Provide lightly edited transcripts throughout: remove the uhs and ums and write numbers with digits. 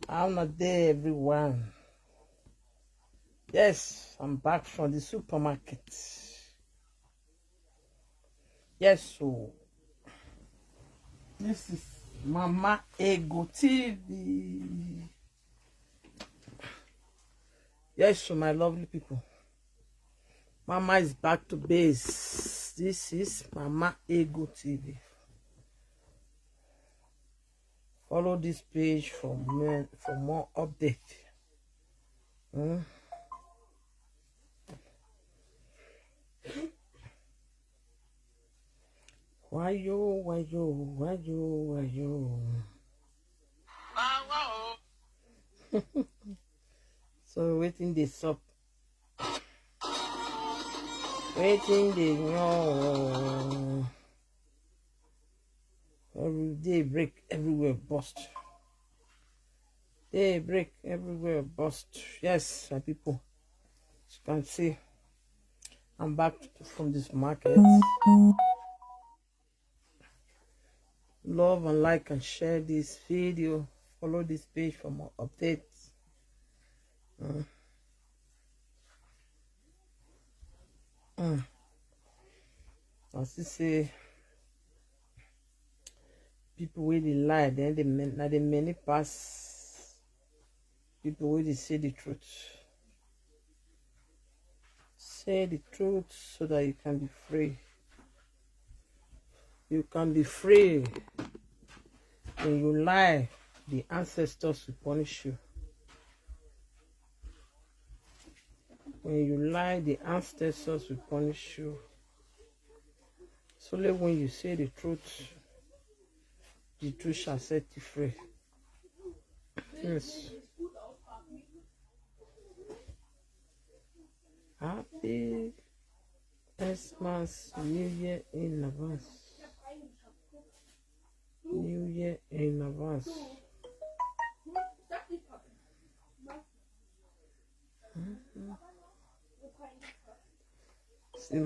I'm not there, everyone. Yes, I'm back from the supermarket. Yes, so this is Mama Ego TV. Yes, so my lovely people. Mama is back to base. This is Mama Ego TV. Follow this page for more update. Why yo? So waiting this up. Waiting the no. Every day break everywhere bust. Day break everywhere bust. Yes, my people. As you can see, I'm back from this market. Love and like and share this video. Follow this page for more updates. As you say, people really lie, then they many pass. People really say the truth. Say the truth so that you can be free. You can be free. When you lie, the ancestors will punish you. When you lie, the ancestors will punish you. It's only when you say the truth shall set you free. Yes. Happy Christmas, New Year in advance. New Year in advance. See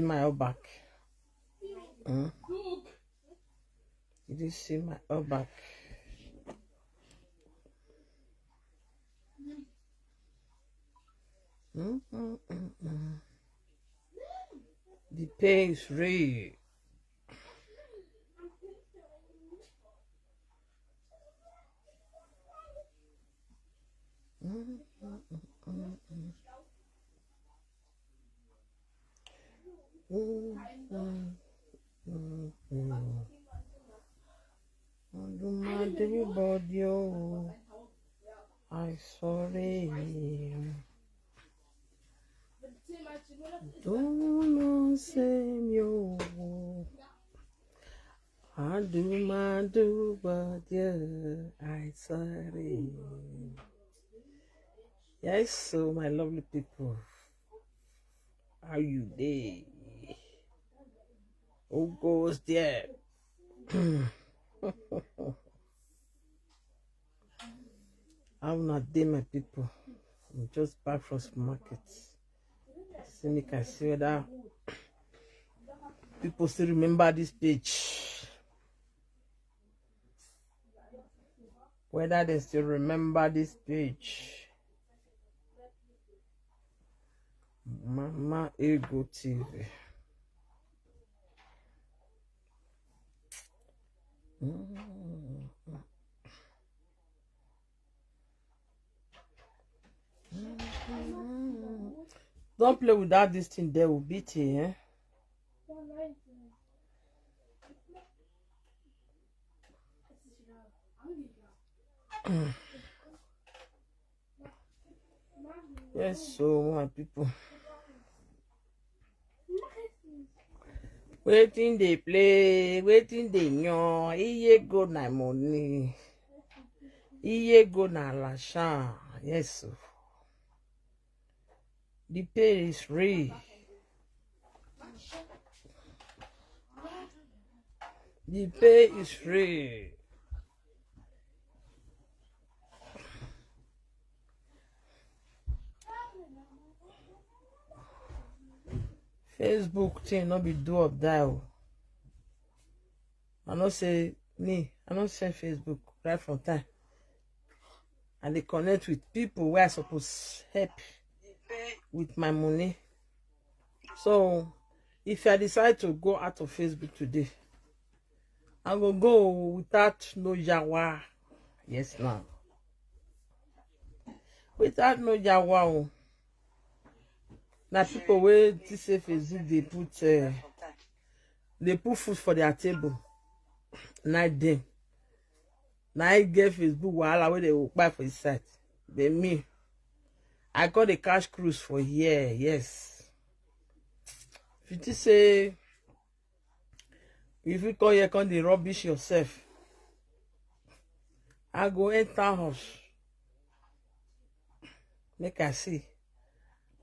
my back. Did you see my back? The pay is real. I sorry. Don't say yo. I do my do, but yeah, I sorry. Yes, so my lovely people, how you day? Who goes there? I'm not there, my people. I'm just back from supermarket. See me can see whether people still remember this page. Whether they still remember this page. Mama Ego TV. Don't play without this thing, they will beat you, eh? Yes, so my people. Waiting they play, waiting they know. Iye go na money. Iye go na lasha. Yes, so. The pay is free. The pay is free. Facebook thing not be do or die. I know say me, I don't send Facebook right from time. And they connect with people where I supposed help with my money. So if I decide to go out of Facebook today, I will go without no yawa. Yes, now. Without no yawa. Now people wait to say Facebook, they put food for their table. Night day. Now I get Facebook while where they will buy for his site. But me, I got a cash cruise for here. Yes. If you say, if you come here, come the rubbish yourself. I go enter house. Make I see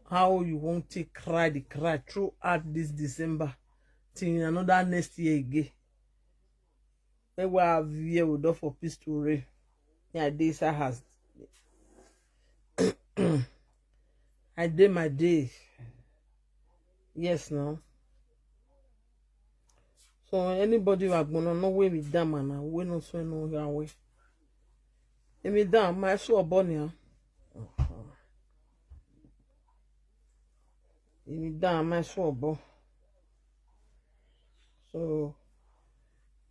how you won't take cry the cry throughout this December till another next year again. Maybe we have year we do for peace to reign. Yeah, this I has. I did my day. Yes, no. So anybody who are gonna know where we down man, we not so know your way. If we down, my so born here. If we down, my so born. So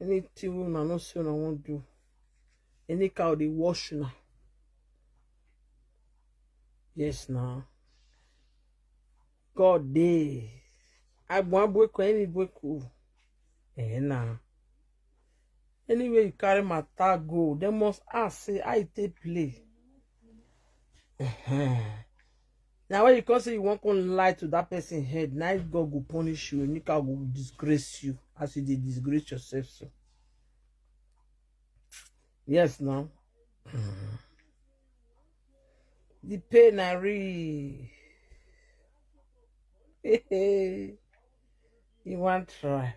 anything we not so no won't do. Any cow they wash now. Yes, now. God day. I want to go any break. Nah. Anyway, you carry my tag go. They must ask, say, I take play. Now, when you can say you want to lie to that person's head, now God will punish you and you can disgrace you as you did disgrace yourself. So, yes, now. The pain I read. You want to try.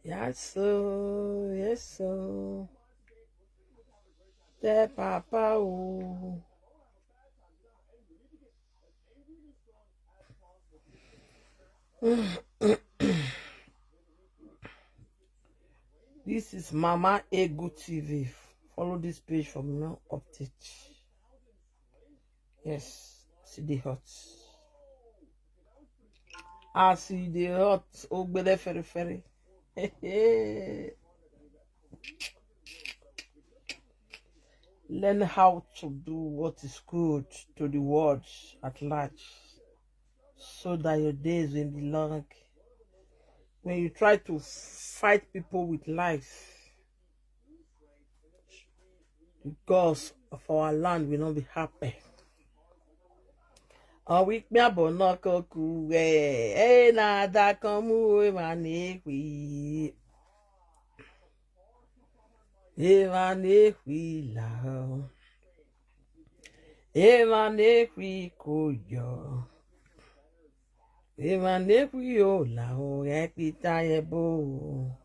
Yes, so, yes, so. The papa, oh. This is Mama Ego TV. Follow this page for more updates. Yes, see the hot. I see the hot. Oh, very. Learn how to do what is good to the world at large, so that your days will be long. When you try to fight people with lies, the gods of our land will not be happy. A week me abonoko ku na da komu e manekwi la e manekwi koyo e manekwi o la o e pita ebo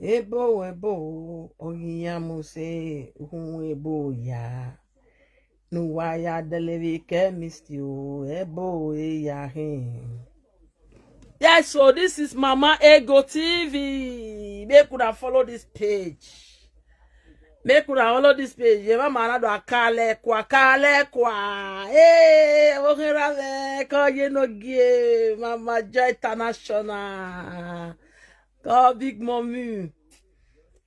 ebo oyiyamuse uhun ebo ya nuwaya delivery chemistry o ebo ya hin. Yes, so this is Mama Ego TV. Make could follow this page. Make could follow this page. Yema manado akale kwa. Hey, okirave ko ye no gie Mama Joy International. God, big mommy.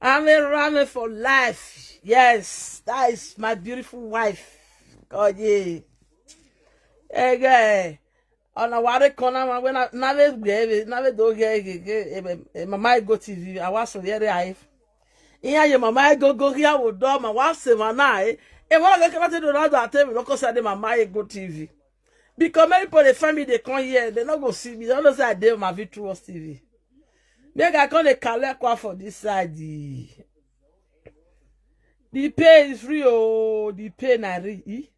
I'm a ramen for life. Yes, that is my beautiful wife. God, yeah. Hey, guy. On a ware corner, when I never do Mama Ego TV. I was very high. Iya Mama Ego here with do my wife say manai. E wanna look at the other table, look at Mama Ego TV. Because many people, the family, they come here, they not go see me. They don't say I did my virtuous TV. Make I come the collect for this side. The pay is free, oh, the pay na re.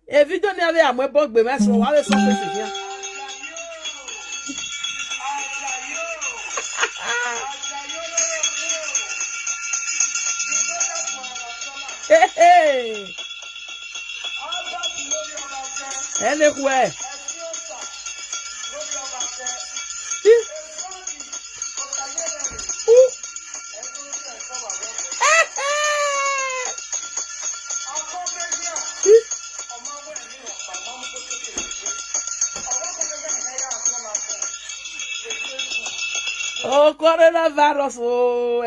If you don't have a my bug, be mess so why so here. Hey. Anywhere. Oh, coronavirus, oh,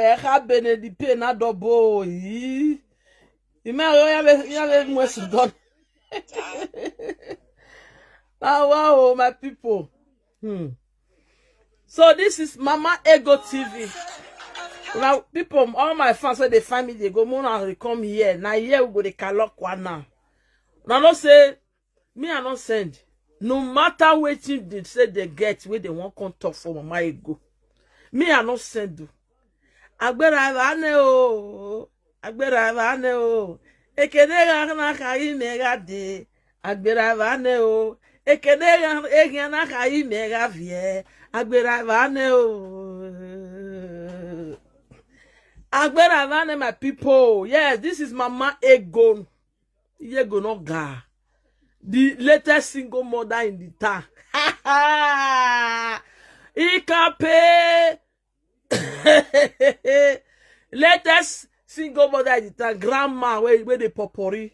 been the pain at the boy. You may have more done. Wow, my people. So this is Mama Ego TV. Now, people, all my fans, when they find me, they go, Mona, they come here. Now, here we go, they calock one now. Now, don't say, me, I don't send. No matter what they say they get, where they want to talk for Mama Ego. Me, I don't send you. Agbera vane o. Agbera vane o. Ekenega na kai mega de. Agbera vane o. Ekenega na kai mega vie. Agbera vane o. Agbera vane, my people. Yes, this is Mama Ego. Ego no ga. The latest single mother in the town. Ikape. Latest single mother in the town. Grandma, where they popori.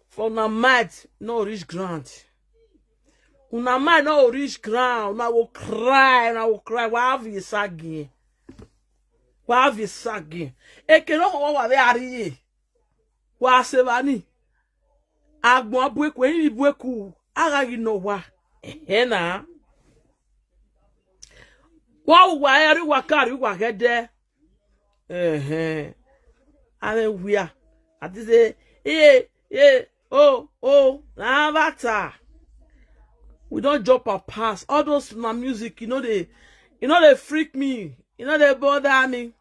For una mad, no rich ground. Una mad, no rich ground. Una will cry. Una will cry. Why have you sagging? Why have you sagging? Eke no wa we ariye. Wa sevani. Agbon abweku, eni bweku. Agagi no wa. Na. Wa eri wakari wa gede. Ane wia. Ati say, na avatar. We don't jump or pass. All those my music, they freak me. They bother me.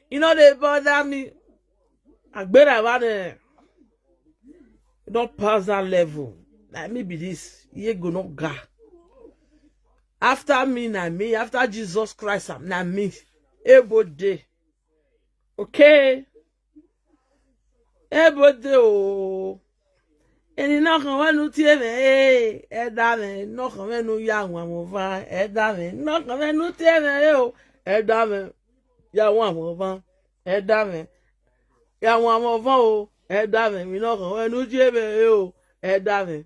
They bother me. Agbera vane. Don't pass that level. Like maybe this. Ye go no ga. After me, na me. After Jesus Christ, na me. Everybody. Okay. Everybody. Oh. And no come no TV. Edame. No come no young one move. Edame. No come no TV. Edame. Ya one move. Edame. Ya one move. Edame. We no come no TV. Edame.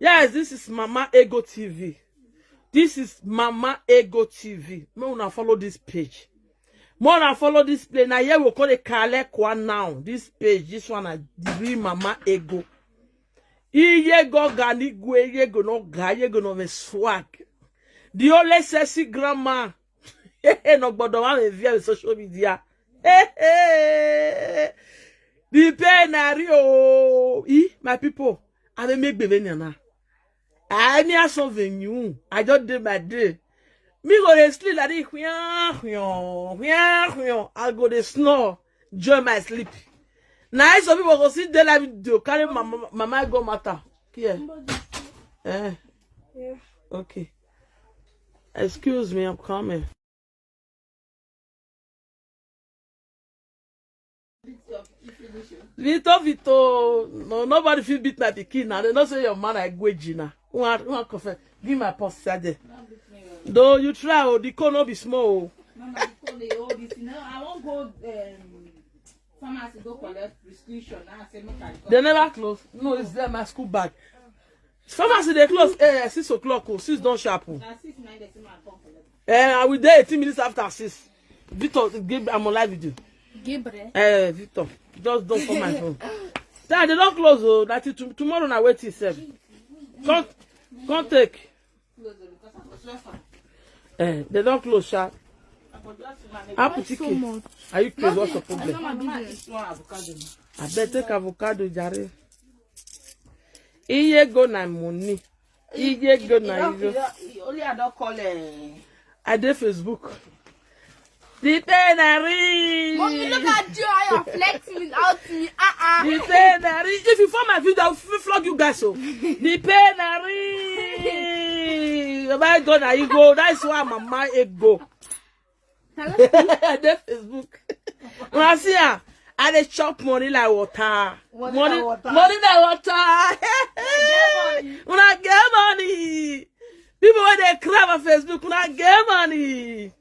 Yes, this is Mama Ego TV. This is Mama Ego TV. Me wanna follow this page. Wanna follow this page. Now here we call it Kalekwa now. This page, this one is the real Mama Ego. Iye go ganigwe, iye go no ga, iye go no me swag. The only sexy grandma. No bodo wa me via social media. The penario. My people, I dey make baby na. I need something new. I just did my day. Me go to sleep like this. I go to snore. Join my sleep. Now some people go see the live video. Carry mama go matter. Here. Yeah. Okay. Excuse me, I'm coming. Vito. No, nobody feel beat my bikini now. They don't say your man I go Gina. Give my purse there. Though you try, the cone will be small. Mama, I won't go pharmacy go collect prescription. They never close. No, it's there, my school bag. Pharmacy they close 6 o'clock. 6 don't sharpen. I will there 18 minutes after 6. Victor, I'm on live video. Victor, just don't call my phone. They don't close. Oh, that tomorrow I wait till 7. Can't take. They don't close, sharp. Are you close? What's the problem? I better take avocado, Jare. Iye go na money. Iye go na you. Only I don't call it. I did Facebook. The penary. Mommy, look at you. You're flexing out to me. The penary. If you find my video, I'll flog you guys. So the penary. Oh my God, now you go. That's why Mama Ego. I did Facebook. When I see her, I dey chop money like water. Money like water. Money like water. When I get money. People when they cry on Facebook, when I get money.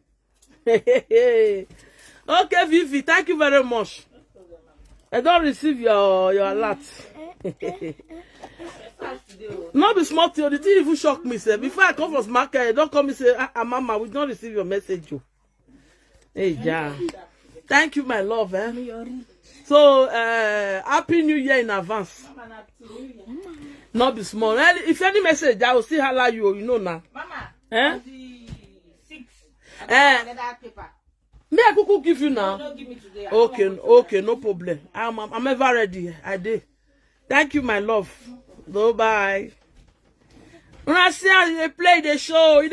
Okay, Vivi, thank you very much. I don't receive your alert. Not be smart, the thing even shock me, sir. Before I come from market, don't come and say, Mama, we don't receive your message. Hey, yeah. Thank you, my love. So, Happy New Year in advance. Not be small. If any message, I will still holler you, you know now. Mama, eh? 6. Another paper. May I could give you now? No, give me today. Okay, no problem. I'm ever ready. I did. Thank you, my love. Bye. When I see how they play the show, he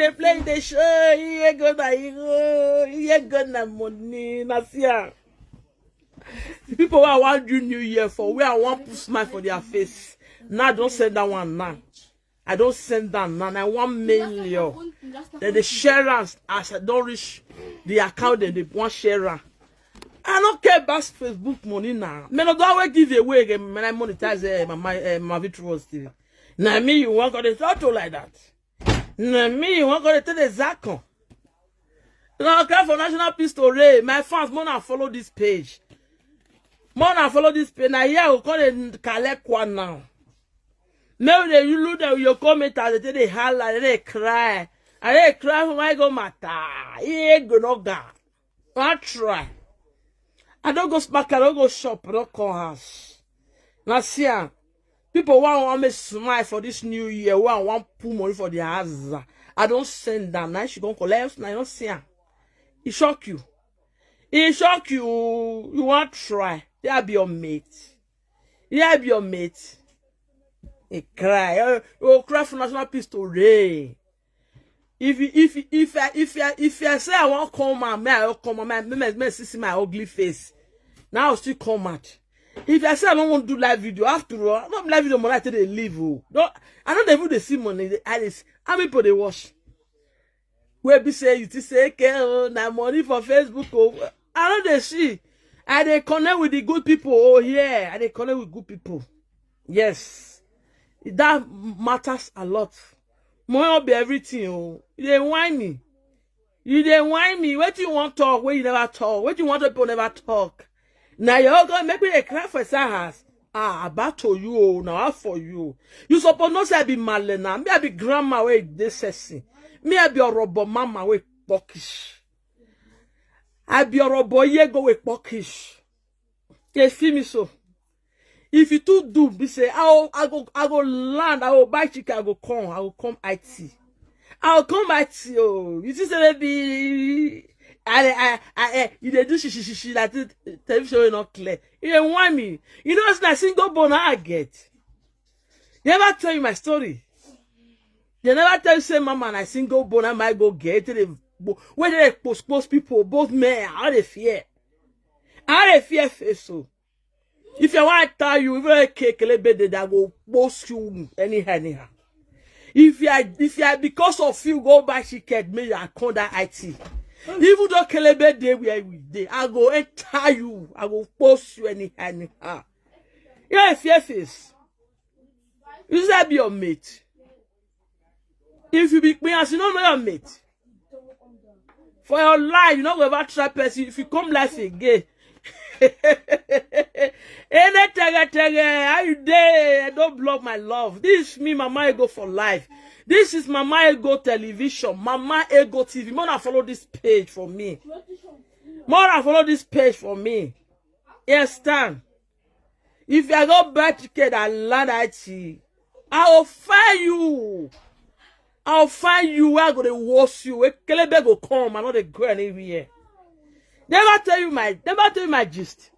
ain't gonna money. People who want do New Year for, where I want to smile for their face. Now, don't send that one now. I don't send that now. I want million. Then the sharers, as I don't reach the account, then they want sharer. I don't care about Facebook money now. Men don't always give away when I monetize my virtuals TV. Now me, you want to talk to like that. Now me, you want to tell the Zakon. Now I come for National Peace Story. My fans, more than follow this page. More than follow this page. Now here we call it collect one now. Maybe you look at your commenters, they holler, they cry. And they cry for my go matter. He ain't gonna go. I try. I don't go smack, I don't go shop, I don't call house. Now see, people want me smile for this new year, want put money for their house. I don't send them. Now she gonna collect, now I don't see. It shock you. It shock you. You want try. They'll be your mate. They'll be your mate. He cry. Oh, cry for National Peace Story. If I say I want come out, may come out, may see my ugly face. Now I'll still come out. If I say I don't want to do live video, after all, I don't live video money till they leave. No, I don't even they see money. How many people they watch? Where be say you say okay, now money for Facebook. Oh, I don't they see. And they connect with the good people. Oh yeah, and they connect with good people. Yes, that matters a lot. More be everything. Oh, you dey whine me. You dey whine me. What you want talk? Where you never talk? What you want people never talk? Now you're gonna make me a cry for Sahas. About to you. Oh, now for you. You suppose not say I be Malena. Me I be grandma way this sexy. Me I be a robot mama way bockish. I be a robot ye go with bockish. Yes, feel me so. If you too do, be say, I go land, I will buy chicken, I will come IT. I'll come IT. Oh, you see, maybe you they do she that television is not clear. You don't want me. You know, it's not single bone I get. You never tell you my story. You never tell you say, Mama, and I single bone I might go get it. Where they expose people, both men, how they fear. How they fear face so. If you want to tell you, if you cake a little bit, that will post you anyhow. If you are because of you go buy ticket, maybe I call that IT. Even though Kelebe day where we day, I go enter you, I will post you anyhow. Yeah, fear face. You should be your mate. If you be me, as you don't know your mate. For your life, you not go ever try person. If you come life again. How you there? Don't block my love. This is me, Mama Ego for life. This is Mama Ego television, Mama Ego TV. More than follow this page for me. More than follow this page for me. Yes, Stan. If I go buy ticket and land IT, I will find you. I'll find you where I'm gonna wash you. Where Kelebe go come, I'm not go anywhere. Never tell you my gist.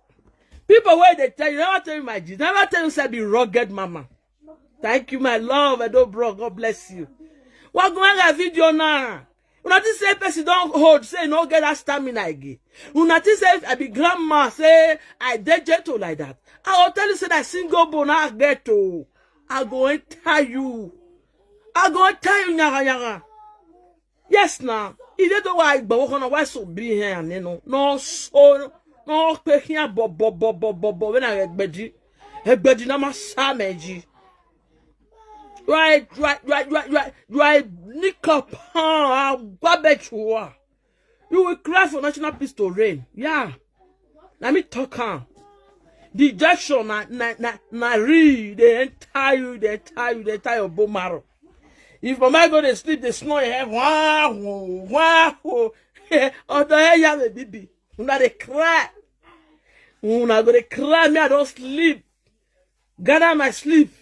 People where they tell you, never tell you my gist. Never tell you say be rugged mama. Thank you, my love. I don't bro. God bless you. What going on video now? Una think say person don't hold, say no get that stamina again. Una think say I be grandma, say I dead gentle like that. I will tell you say that single bone I get to. I go and tell you. I go and tell you nyaga. Yes now. If they don't why but why so be here and you know no so no pe here bo when I egbeji na ma sa meji. Right, nick up, babechua. You will cry for national peace to reign. Yeah. Let me talk on. The injection na read, they entire your bone marrow. If mama go to sleep, they snore your head. Wow. Or the hair you have a baby. Una they cry. Una go to cry, me I don't sleep. Gather my sleep.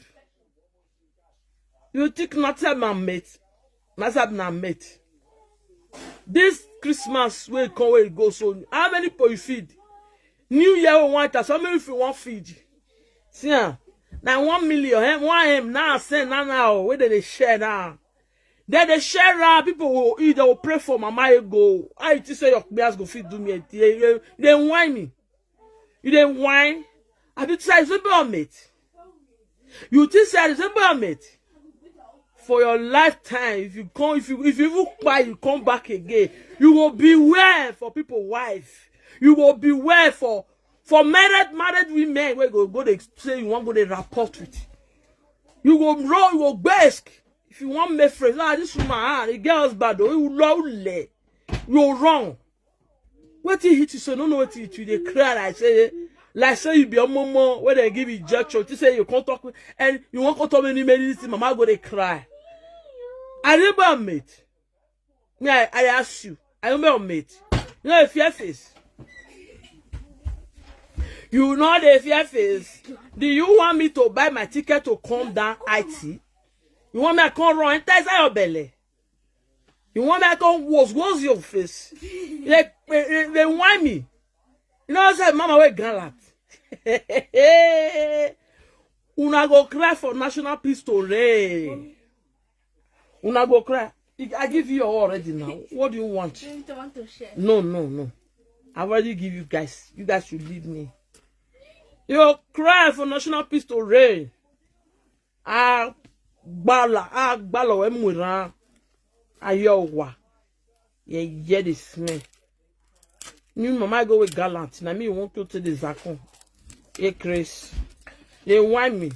You think not my mate. Not my mate. This Christmas will come where it goes on. How many people you feed? New Year we want us. How many if you want feed? See now 1 million. 1 M now send now. Where they share now? Then they share now. People will eat. They will pray for mama. Go. I just say your bears go feed do me. You didn't whine me. You didn't whine. I did say it's a mate. You just said it's a mate. For your lifetime, if you even cry, you come back again. You will beware for people's wife. You will beware for married women where go they say you want to go they report with. You go wrong, you go best. If you want my friends, this woman, the girl's bad, you lonely. You're wrong. What he hit you so no what he hit you, they cry like say you be a mama where they give you injection to say you can't talk with, and you want to talk many medicine, mama go they cry. I remember mate. Me, I ask you. I remember mate. You know if your face. You know the fear face. Do you want me to buy my ticket to come down IT? You want me to come run inside your belly? You want me to come what's your face? They want me. You know I said mama we gallant. Una go cry for national peace to reign. Una go cry. I give you already now. What do you want? You don't want to share. No. I've already give you guys. You guys should leave me. You cry for national peace to reign. Bala emura. Ayowa. Yeah, this man. You mama go with gallant. Now me want to the zakon. Yeah, Chris. They whine me.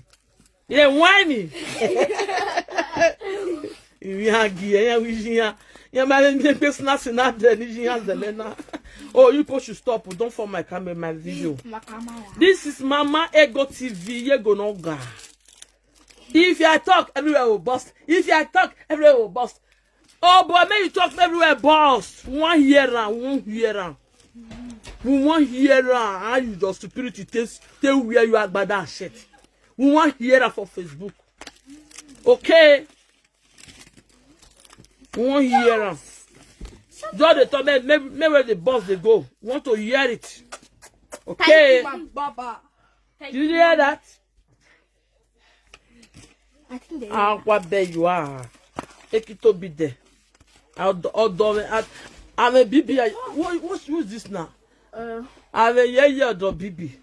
Oh, you people should stop. Don't form my camera, my video. This is Mama Ego TV. You go no ga. If I talk, everywhere will bust. Oh, boy, may you talk everywhere, boss. 1 year round. We want hear how you just stupidity tell where you are by that shit. We want hear for Facebook. Okay. We want hear. Just the time, maybe where the boss they go. We want to hear it. Okay. Thank you, Baba. Did you hear that? I think they What there you are. Take it to be there. I'm a baby. What's this now? I'm a year baby.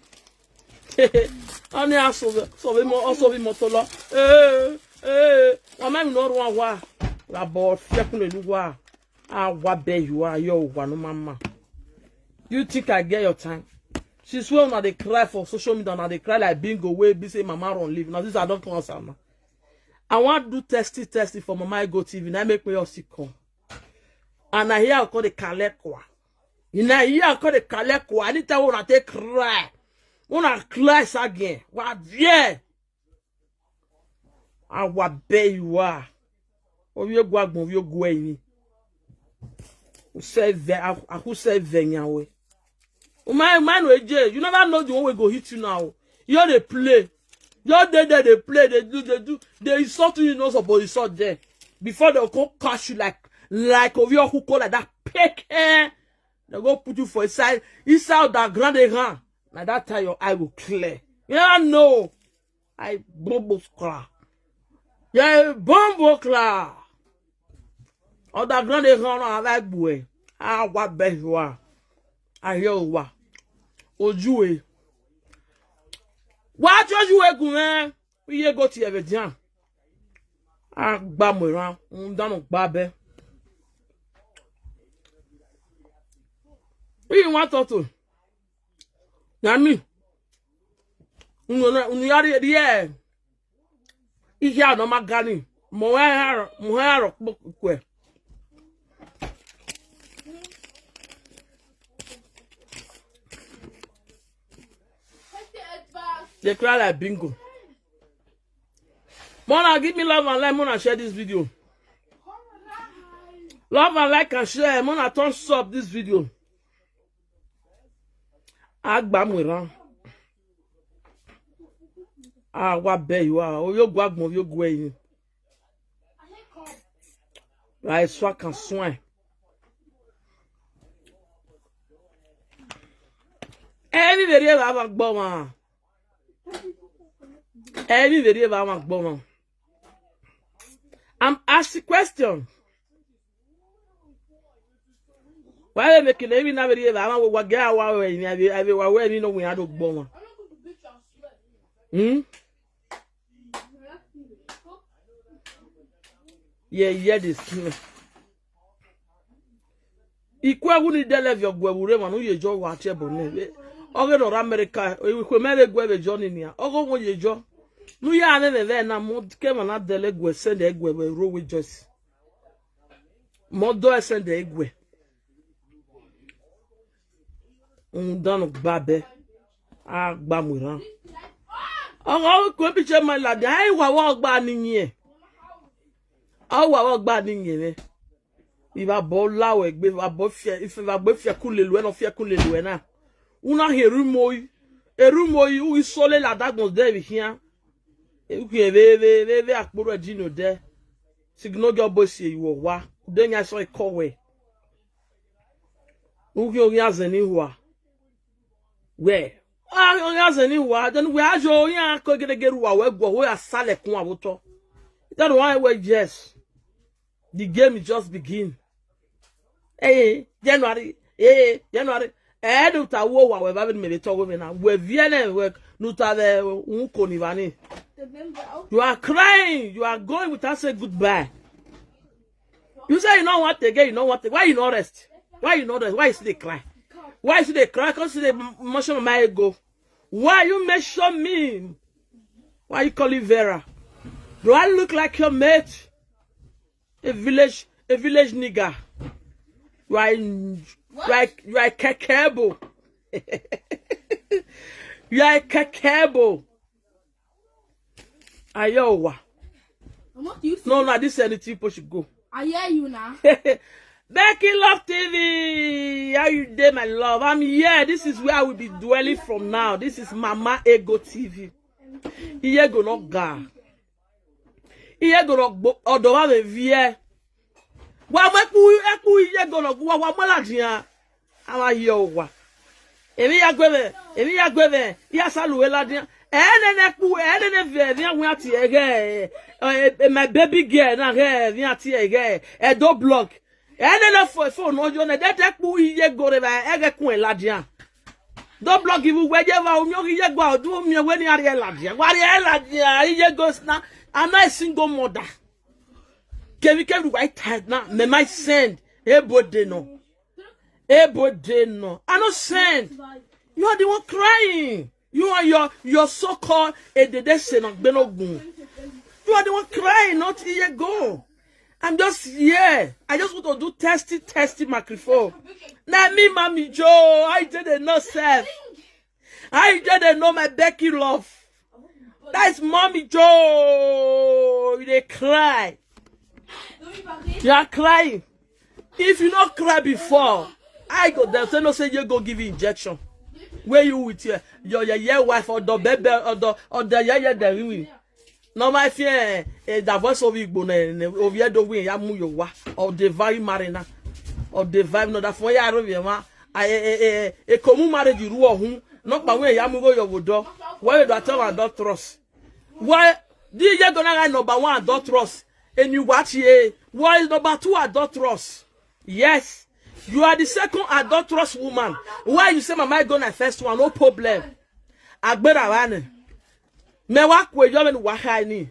Only I saw him motola. I'm not one wa. La board, Fekun. What there you are, yo, one mama. You think I get your time? She's well now they cry for social media, now they cry like bingo way, be say mama don't leave. Now this I don't answer now. I want to do testy for Mama Ego TV. Now make me all sick come. And I hear I call the Kalekwa. You know, here I call the Kalekwa. I need to want to cry. Want to cry again. What? Yeah. I what be you are. Oh, you go agbo, you go any. Who say who say venyawe. Oh my man, you never know the one we go hit you now. You're the play. You're there, they play, they insult you, not supposed to insult there. Before they go catch you like over your who call like that pick. They go put you for inside that grand run. Now that time your eye will clear. You never know. I bombo cry. Yeah, bombo cry. Or that grand run, I like boy. Ah, what best you are. I hear what. Ojuwe. What was you going? We go to everything. Ah, Bamura, Dano Babe. We want to. Nami. Unyari die. Ihia no magani. Moharo kwe. They cry like bingo. Mona, give me love and like. Mona, share this video. Love and like and share. Mona, thumbs up this video. Agba mwira. What be you are? Oh, you go agmo, you go in. Like swag and swine. Any video have a bomb. Any video have a bomb. I'm asking question. Why make it every night video? I want to get away. I will wear you know we had a bomb. Yeah, this. Ikwa wuni dele vyo gwe wure manu ye jo wa che bonne. Oge no America, we ko mere gwe be jo ni nia. Ogo mo ye jo. Nu ya ne le na mo ke mana dele gwe send e gwe we ro we just. Mo do send e gwe. Dan babe. Agba muran. Ogo ko bi che ma la de ai wa gba ni yin. Wa gba ni yin. Il va bon là ouais il va bon fier il va bon fier couler loin non fier couler loin na una herumoi u isole la dagon de hia e ku ve akporo dino de signo go bosi iwo wa de nya so ikowe u ki orin azeni wa we orin azeni wa then we ajo yan ko gedegeru wa we go we asale kun aboto that one we yes the game just begin. January. Do ta wo wa we ba me be talk with na. We viene we no ta the unko ni bani. You are crying. You are going without saying goodbye. You say you know what again, you know what. Why you not rest? Why you not rest? Why you still cry? Why you still cry? Because they mention my ego. Why you mention me? Why you call it Vera? Do I look like your mate? A village nigger. You are kakebo. You are kakebo. Ayowa. No, this is anything people should go. I hear you now. Becky Love TV. How you doing, my love? I'm here. This is where I will be dwelling from now. This is Mama Ego TV. Here go no ga. Here go no odowa me vie. Wa eku iye go no wa mala dia. Ama yo wa. Emi ya gwebe. Ya saluwe la dia. Ene vie dia wi ati ege. My baby girl na ge dia ati ege. E do block. Ene phone ojo na de eku iye go re ba ege kun la dia. Do block you we je va o mi o iye gba odu mi we ni are la dia. Wa are la dia iye go na. I'm not a single mother. Can we white tight now? Me might send. Everybody no. I don't send. You are the one crying. You are your so-called Ededesenogbenogun. You are the one crying, not here go. I'm just here. I just want to do testy microphone. Now me, Mommy Joe, I didn't know self. I didn't know my Becky Love. That's Mommy Joe. They cry. You are crying. If you not cry before, I go there. So no say you go give you injection. Where you with your wife or the baby or the ring. No my fear the voice of Igbo of your win ya mu your wa or the very marina or the vibe no that for ya ma a common marriage you ru not by way ya mu go your wodo. Why do I tell my don't trust? Why do you gonna write number 1 don't trust? And you watch here. Why is number 2 adulterous? Yes. You are the second adulterous woman. Why you say my gonna first one? No problem. Agbera wane. Me wa kwe yo men wa ha ni.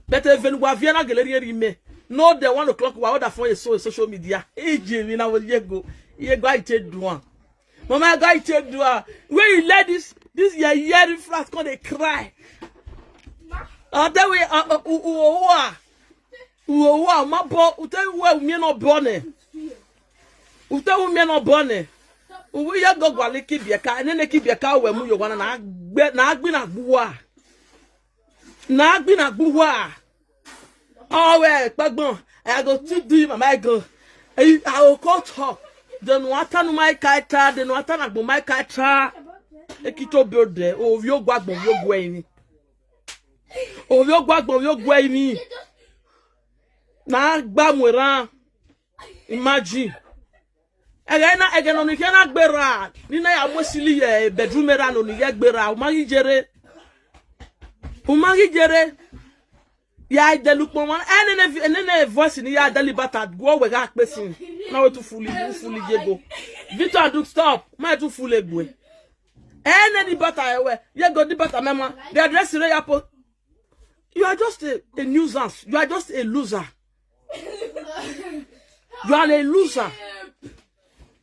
But even wa viena gallery me. No the 1 o'clock wa order for social media. Eje mi na wo ye go. Ye go ite do one. Mama guy take do when you let this your hearing flat come they cry. That way my boy tell you where me no born. Tell me no born. We ya go gwale kibiaka and then kibiaka we mu yo wana na agbi na gbuwa. Na agbi na gbuwa. Oh well, Pagbon, I go to do my go. I will call talk. Then what on my kaita, then what on my kaita. Ekito build there. Oh, yo guagbon, yo gueni. Oh, yo guagbon, yo gueni. Na gbamwera. Imagine. Again, on the cannot bear. Nina, I was silly bedroom around on the yak bear. Umagi jere. Yeah, the look one and then a voice in the yard deliberate go with that person. Now to fully go. Victor do stop. My to fully go. And any butter away. You got the butter, mama. The address in the airport. You are just a nuisance. You are just a loser. You are a loser.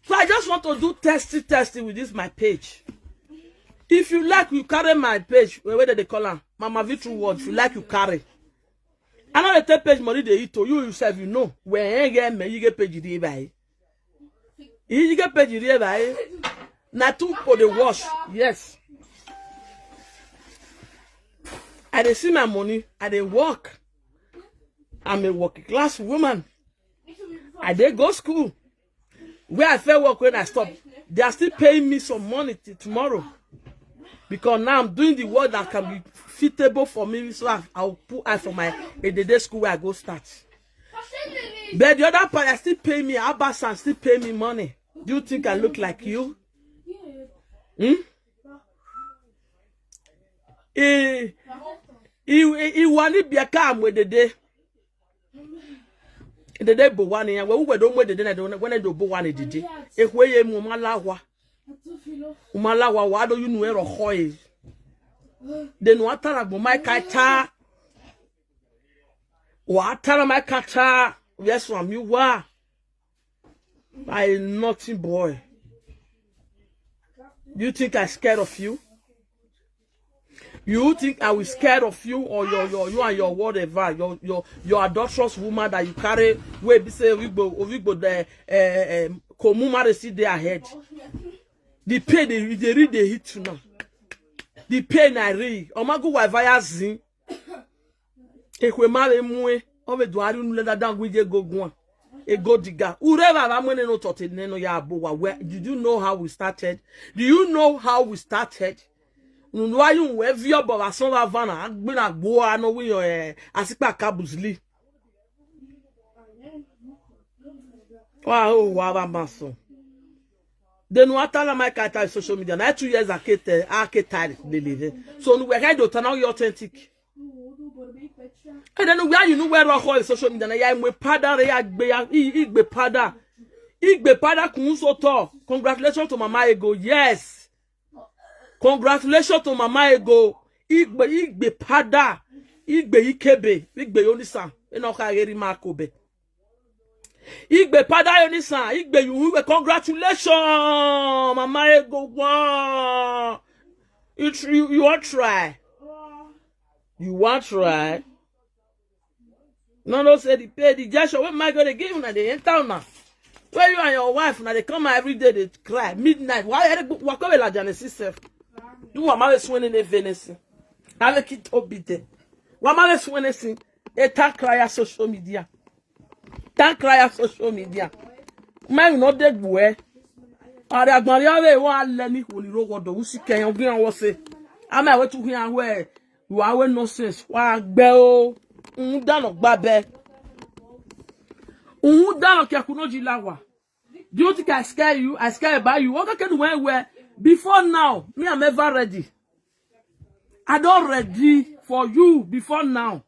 So I just want to do testy with this my page. If you like, you carry my page. Where did they call her? Mama Victor word. If you like, you carry. I know the take page money they eat to you yourself, you know. When you get page the by. You get page the by. Not two for the wash. Yes. I dey see my money. I dey work. I'm a working class woman. I dey go school. Where I fell work when I stop. They are still paying me some money till tomorrow. Because now I'm doing the work that can be fitable for me, so I'll put out for my day school where I go start. But the other part, I still pay me. Abasan still pay me money. Do you think I look like you? He wanted be a calm with the day. The day bo one year. We don't wait the day. When I do bo one day. If we mumalawa. Umalawa, why do you know where a hoy? Then what time my kata? What time my kata? Yes, ma'am, you were. I naughty boy. You think I'm scared of you? You think I will scared of you or you and your whatever, your adulterous woman that you carry where be say we go the komuma see there ahead. The pain they read the hit to now. The pain I read. Omago wa via zin. Ekwe mare mwe. Ove duari unuleda dangu ije go gwan. E go diga. Ureva va mwene no tote neno ya abowa. Where did you know how we started? Do you know how we started? Unwa yu we vio bo va son va vana. Agbina gboa no we yo asipa kabuzli. Wa va maso. Then what tell my cat social media? Now 2 years I tired they live. So we kind of turn out you authentic. And then where you know where all social media? I am with pada igbe pada kunsoto. Congratulations to Mama Ego. Yes. Congratulations to Mama Ego. Igbe pada. Igbe ikebe. Igbe yonisa. Enoka yeri makobe. Igbe pada yonisa. Igbe you. Congratulations, Mama Ego. Wow. You want try. You want try. No, say the pay the gesture. What am I gonna give you now? They in town now. Where you and your wife now? They come out every day. They cry midnight. Why are they walk away like Genesis? You want my swing in the Venice? I like it up there. What my swing is? They talk cry social media. Talk cry social media. Man, not dead boy. Are they agbaria? Wa leni holy road. Who see Kenya? Ogun was say. I'm away to here where you are nonsense. Wa gbeo. Dano babe. Dano kiakunoji lawa. Do you think I scare you? I scare about you. What can you wear? Before now, me I'm ever ready. I don't ready for you before now.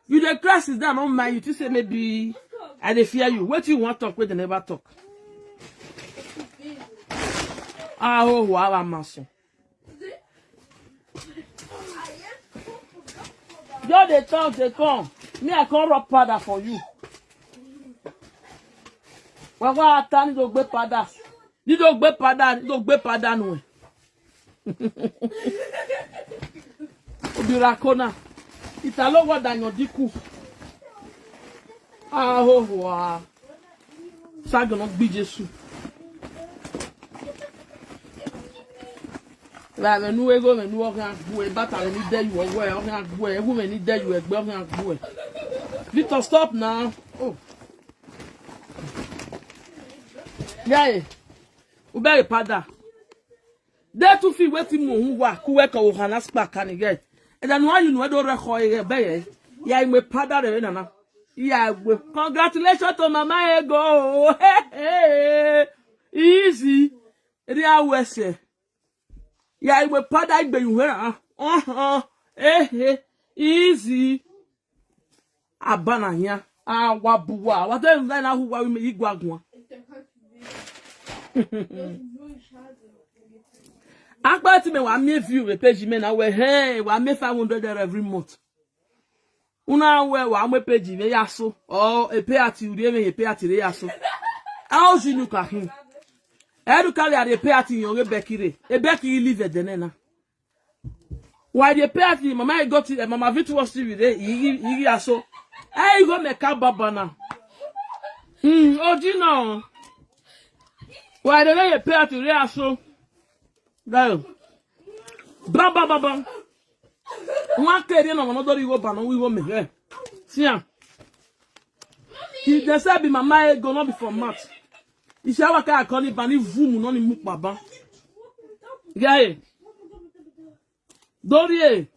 You the class is down on my you to say maybe I dey fear you. What you want to talk with they never talk. Oh wow, I'm maso. Yo, they talk, they come. Me, I can't rock powder for you. When I turn to go powder, Ni do gbe pada no. Obirakona. Italo wa danyo diku. Ah ho wa. Sagono gbi Jesu. La menu ego menu o kan gbu e bata ni de you owo e o kan gbu e ewu me ni de you egbe o kan gbu e. Victor, stop now. Oh. Yeah. Ube pada. There to feel wetin mo hu wa ku we ka wo hana spa kan get. E dan wa you know do record e be ye. Ya me pada re nana. Yeah, congratulations to Mama Ego. Hey. Easy. Ria wese. Yeah, we pada igbe you easy. Abana here. Wabuwa. What then na hu wa me igwagun. Akpa ti me wa me view the page me na we hey wa me 500 every month. Una we wa me page me yaso or e pay ati uri me e pay ati re yaso. How you ka hin? Edu kali a pay ati yon bekire. E beki live de nena. Why the pay ati mama go to mama Vitu was TV dey iri yaso. Hey go make up baba na. Ojino. Why the pay ati re yaso? Go. Baba. One carry no one do you ban we wo me here. See am. He dey say be mama go no be for mat. Ise wa ka akoni ban ni vumu no ni mu baba. Guy. Dorie.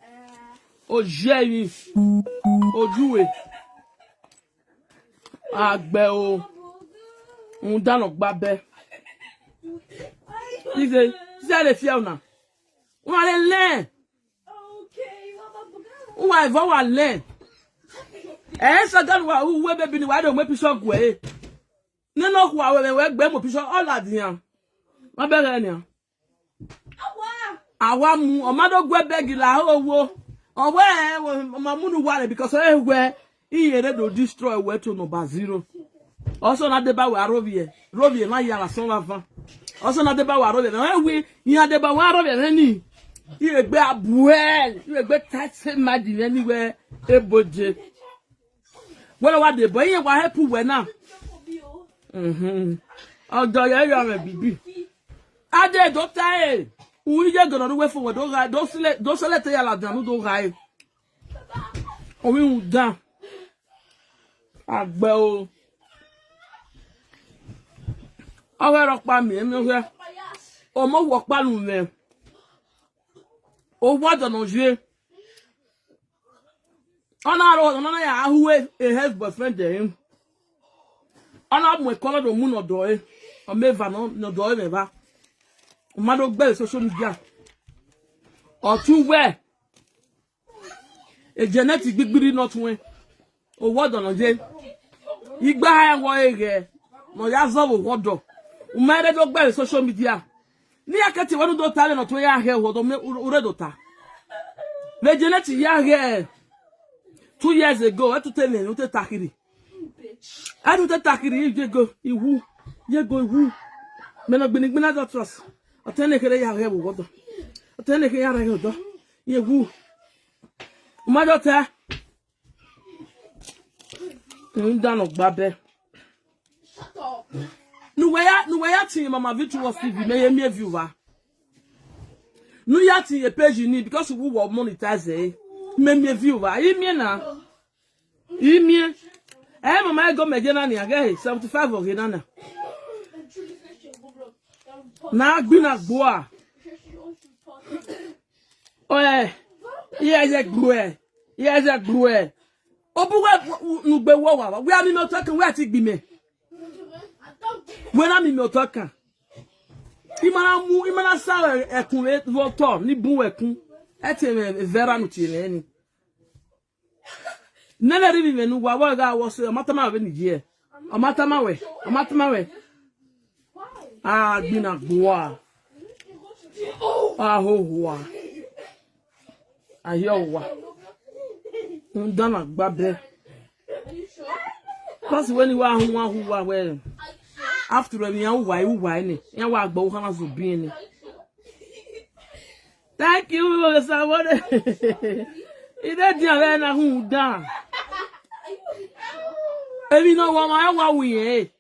Ojeyin. Ojuwe. Agbe o. Un dano gba be. Ise le fiel na. Un ale le. Why wa learn? So gan wa we be ni wa do mo piso gwe. No wa we gbe mo piso all adian. Ma bere ni. Awa mu o ma do gwe beg la owo. Owe ma mu nu wa because we iyere do destroy we to number 0. Also na deba we Rovie na ya la son lava. Also na deba we Rovie. We ya deba wa Rovie ni. You be a buel, you be taxi madi anywhere, a budget. Well, what the boy, you will help you now. I'll do your baby. I did, doctor. We are going to wait for those let the yellow down, do high. Oh, we will down. I will. I will rock by me, and or more walk by me. O what on je. On ya who a husband there. On mo color do mu no do e. O meva no do e meva. O ma do gbe social media. O tu we. E genetic bigbiri not wen. O what on je. Igba ha wo ege. No ya zo wo do. O ma do gbe social media. Ni akati wonu do tale no to ya he wo do me ure do ta. Le geneti ya he 2 years ago I to tell me to takiri. I to takiri you go iwu. Ye go iwu. Me no gbinigbina do trust. O tene kere ya he wo do. O tene kere ya he do. Ye wu. Ma do ta. Nda no gba be. Nu ya tin mama Vitu was TV me viewer. Nu ya tin a page ni because we will monetize me viewer. Imi na. Imi. Mama go me jena ni again 75 of na. Na gbina gboa. Oye. Yes a gboe. Obuwe nu gbe wo wa. We am no talking we ati gbi me. When I'm in your talker, Imana sa ekun votor ni bun ekun ete vera no ti ni nana rivi me nu wa ga wo so matama we ni je o matama we gbina gboa ho ayo wa ndana gba be cause when you are hu wa we after me why ni ya wa agbo kana zo bi ni. Thank you someone. Ide dia na hu da. Ebi no wa wi e.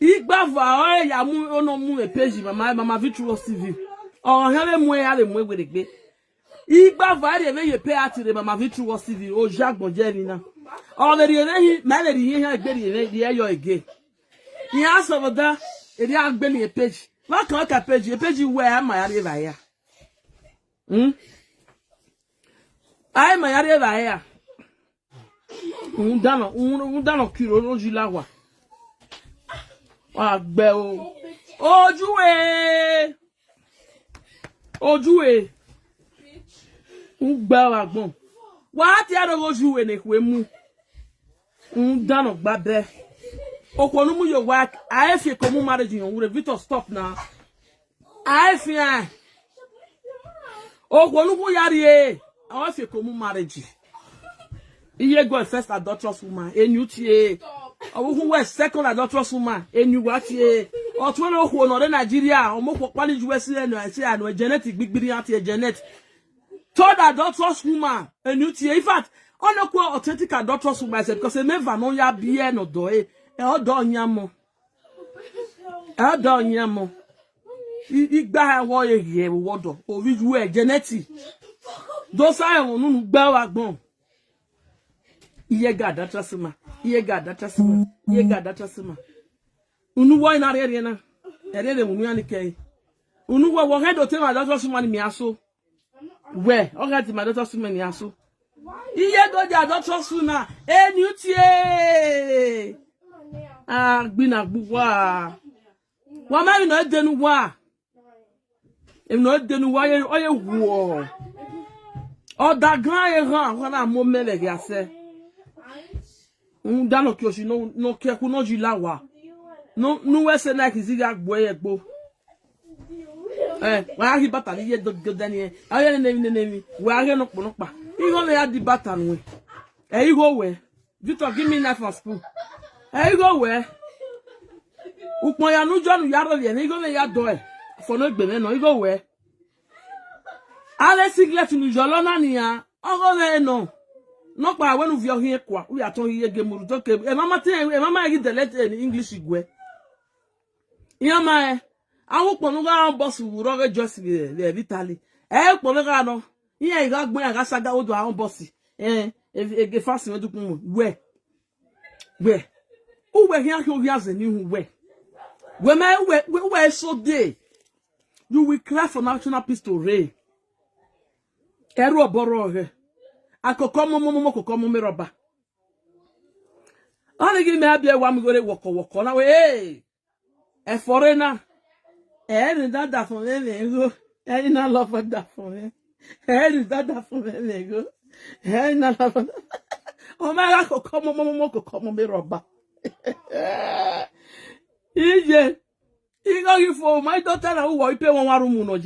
Igba va ya mu ono mu e page mama virtuous TV. Oh hele mu ya le mu egbe. Igba va de me ye pay atire mama virtuous TV o jagbon je ni na. Oh le ri ehi ma le ri ehi egbe ri e yo ege. Ya so da e ri agbe ni e page. Wa kan ka page where ma ya re ba ya. Ai ma ya re ba ya. Un dano kiro loji lawa. Agbe o. Ojuwe. Ugbe agbon. Wa ti ado ojuwe ne kwe mu. Un dano gbabe. Okonu mu yo work. I feel komu marriage yon wure Victor stop now. I feel. Okonu mu yari e. I feel komu marriage. Iye go first adulterous woman. Enyutie. Who was second adulterous woman? Enyuwatie. Or 20 who no Nigeria. Or more quality USA and I say I know genetic big brilliant genetic. Third adulterous woman. Enyutie. In fact, on no quite authentic adulterous woman said because they never know ya bien no doe. Edo nyamo. Edo nyamo. Igba wo ye wodo. Ovi we genetic. Those are no gba wagbon. Iye ga data sima. Unu wo ina re na. Ere unu ya ni ke. Unu wo head o te ma data sima ni mi aso. We, o ga ti ma data sima ni aso. Iye go ja data sima. Enyutie. Gbina gbuwa. Wa ma no denu wa. Em no denu wa ye oye wo. O da gran e ran, wana mo mele ya se. Dano kyoshi no keku no jilawa. No wese na kiziga agbo egbo. Wa hi bata ni ye do dani. Aye nemi. Wa re no pa. Igo me ya di bata nwe. Igo we. Victor give me knife and spoon. Igo we. Upon ya nu jonu ya ro le ni igo me ya do e. For no gbe me no igo we. Ale siglet nu jolo na ni ya. Ogo me no. No pa when you hear here kwa we are talking here game to ke e mama gi delete in English igwe iya ma awu ponu ga boss wuro ge just le vitally ponu ga no iya iga gbon ya ga saga odo awon boss ge fast me dukun we uwe here ki ovi aze ni hu we so day you will cry for national peace to reign eru oboro he akoko mo roba oni gi me abia wa mi gore woko na we e foreigner ni dada fun me go e na love for that fun me ni dada fun me go e na love o ma akoko mo roba ije igo gi fo my daughter na wo ipe won waru mu no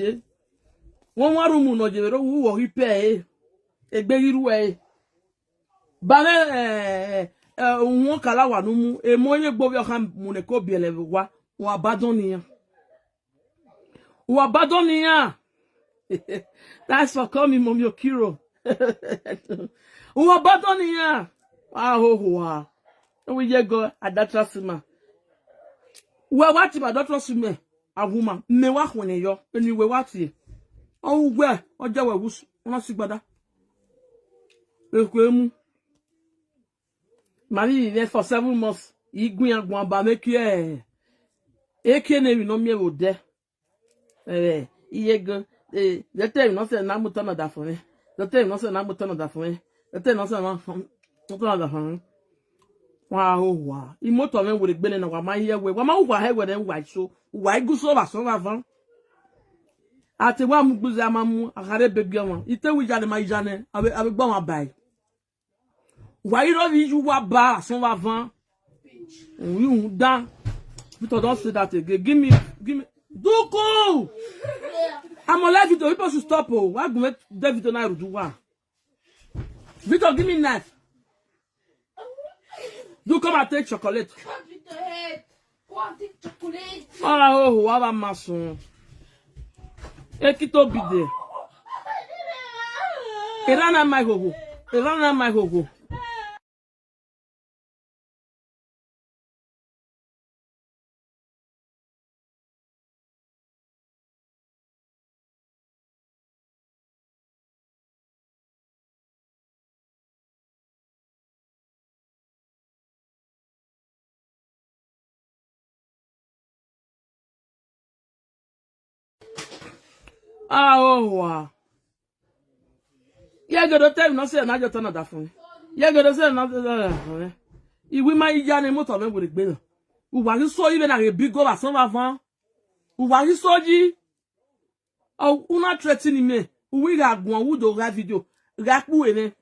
je ro wo ipe egbegiru ba won kala wa nu mu emoye gbo bi o kan mu ne ko bi ele wa abandon ya that's for coming mom your kiro abandon ya we je go adatra sima we wati ma adatra sima aguma me wa hone yo eni we wati o gbe ojo we wusu won si gbada Ekwemu. Mari there for 7 months. Igun agbon aba make eke ne mi no mi wo de. Iye gan the time no say na mo ton da fun me. The time no say na mo ton da fun me. The time no say na ton da fun me. Wa imoto me wo de gbele na wa ma ye we. Wa ma wa he we den wa so. Wa igu so ba van. Ati wa mu gbuza mamu akare bebi won. Ite wi jale ma jane abe gba won bai. Why you don't you wa ba son va van? We dan. Victor don't say that again. Give me Duko. I'm on live video. People should stop. Oh, why go make David and I do one? Victor, give me knife. Do come and take chocolate. Ah, oh, wa mason. Ekito bide. Irana my gogo. Irana my gogo. Ah, oh, wow. Yeah, go to tell no say na just another phone. Yeah, go to say na iwi ma ija ni motor me with gbe. Uwa ri so even na big go asan ba fan. Uwa ri so ji. Oh, una threatening me. Uwi ga gun wu do ga video. Ga pu ene.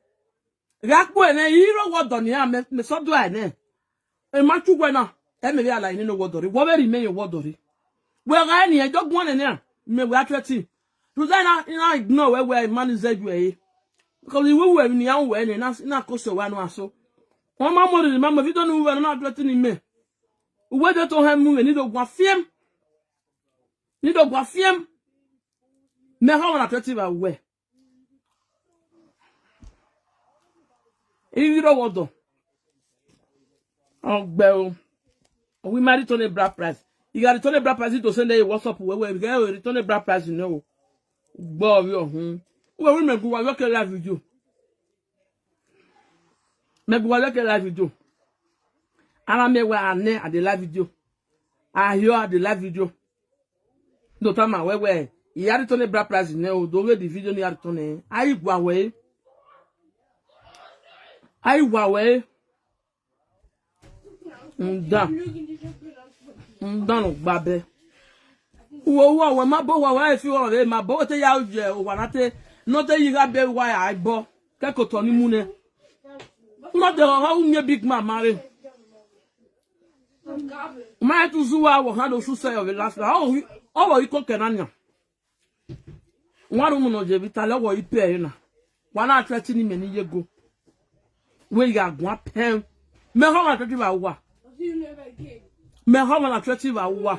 Ga pu ene hero what done ya me so do ene. E ma chu gwe na. E me be ala ni no what do. Wo be remain your what do. We ga ni e jog one ene. Me we threatening. To say na ignore where man is you. Because we were in the young way and not cost so one was so. One mamma, mamma, you don't know we're not threatening me. Whether to have moving, need of waffim. Need of waffim. Me how an attractive away. If you don't want to. Oh, Bell. We married Tony Black Price. You got a Tony Black Price to send a WhatsApp where we go return a Black Price, you know. Bob, your well, remember, I work a live with you. Maybe I work a live with you. And I may wear a net at the live video. I hear at the live video. No time, where he had it on a black price, no, don't get the video near Tony. I go away. I go away. Done, Babe. Whoa, when my boy, I feel my boy, tell you, what I not that you got there why I bought Keko Tony Moon. Not the how me big man marry. My to Zua will handle to say of the last hour. Oh, you cook an onion. One woman of Jevita, what you pay na. One hour 13 minutes ago. Where you got one pen. Me how attractive I was. Me how attractive I was.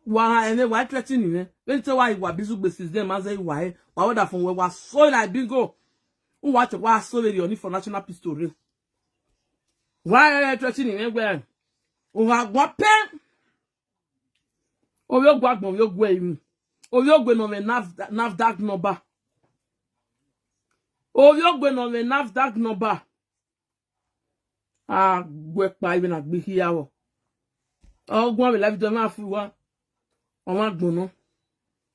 Why and then why threatening me? Let's say why you are busy with them as a why would have from where was so like bingo. Who watch a was so very only for national pistol. Why are you threatening anywhere? Oh, what pen? Oh, your guard of your way. Oh, you're going on a nav dark number. Oh, you're going on a nav dark number. Ah, work by even at be here. Oh, go on, live the mouth. On va gbono